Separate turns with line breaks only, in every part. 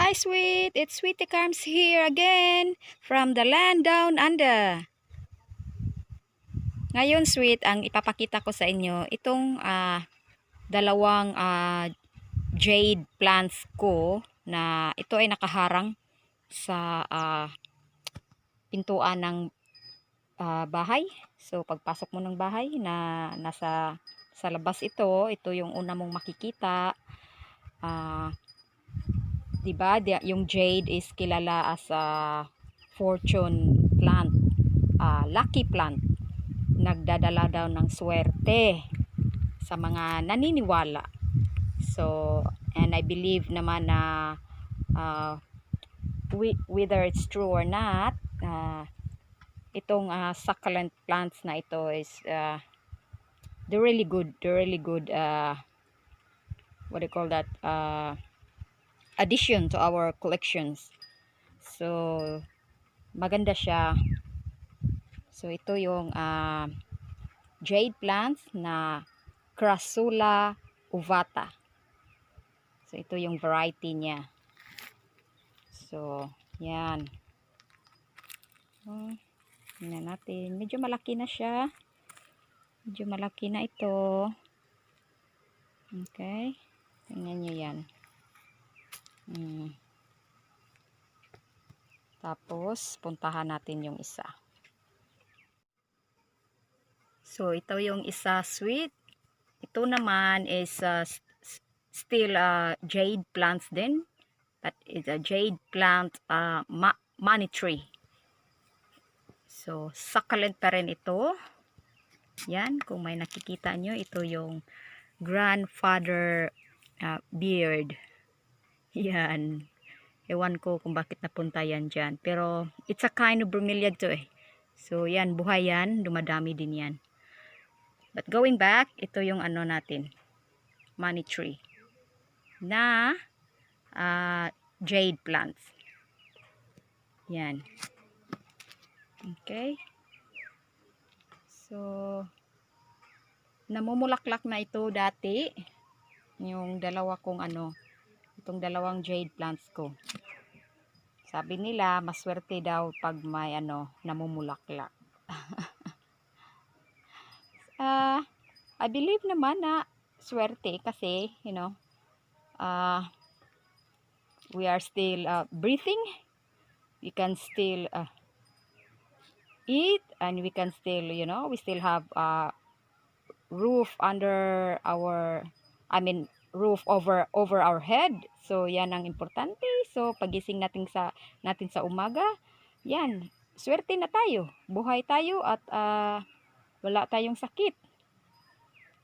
Hi sweet, it's Sweetie Carms here again from the land down under. Ngayon sweet, ang ipapakita ko sa inyo itong dalawang jade plants ko na ito ay nakaharang sa pintuan ng bahay. So pagpasok mo ng bahay na nasa sa labas ito yung una mong makikita. Diba, yung jade is kilala as a fortune plant, lucky plant. Nagdadala daw ng swerte sa mga naniniwala. So, and I believe naman na whether it's true or not, itong succulent plants na ito is they're really good, what do you call that, addition to our collections. So maganda siya. So ito yung jade plants na Crassula ovata. So ito yung variety niya. So yan. Tingnan natin. Medyo malaki na siya. Medyo malaki na ito. Okay. Tingnan nyo yan. Tapos puntahan natin yung isa. So ito yung isa sweet. Ito naman is still jade plants din. But it's a jade plant money tree. So succulent pa rin ito. Yan, kung may nakikita nyo, ito yung grandfather beard. Yan. Ewan ko kung bakit napunta yan dyan. Pero it's a kind of bromeliad to eh. So yan, buhay yan. Dumadami din yan. But going back, ito yung ano natin. Money tree. Na jade plants. Yan. Okay. So, namumulaklak na ito dati. Yung dalawa kong itong dalawang jade plants ko. Sabi nila, maswerte daw pag may namumulaklak. I believe naman na swerte kasi, we are still breathing. We can still eat, and we can still, we still have roof under our, roof over our head. So yan ang importante. So pagising natin sa umaga, yan, swerte na tayo, buhay tayo, at wala tayong sakit.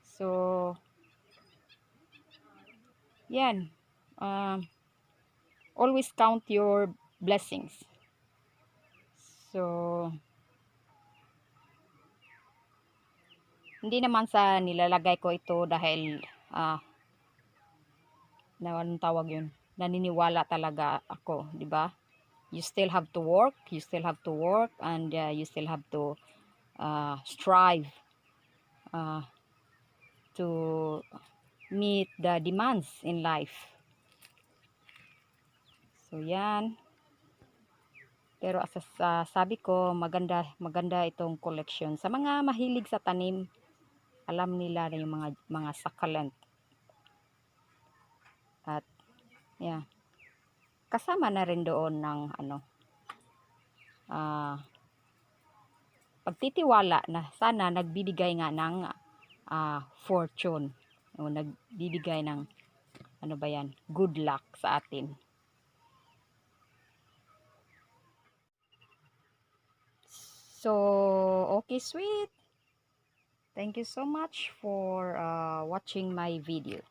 So yan, always count your blessings. So hindi naman sa nilalagay ko ito dahil anong tawag yun, naniniwala talaga ako, di ba? You still have to work, and you still have to strive to meet the demands in life. So yan. Pero sabi ko, maganda itong collection sa mga mahilig sa tanim. Alam nila na yung mga succulent. At yeah, kasama na rin doon ng pagtitiwala na sana nagbibigay nga ng fortune, o nagbibigay ng good luck sa atin. So okay sweet, thank you so much for watching my video.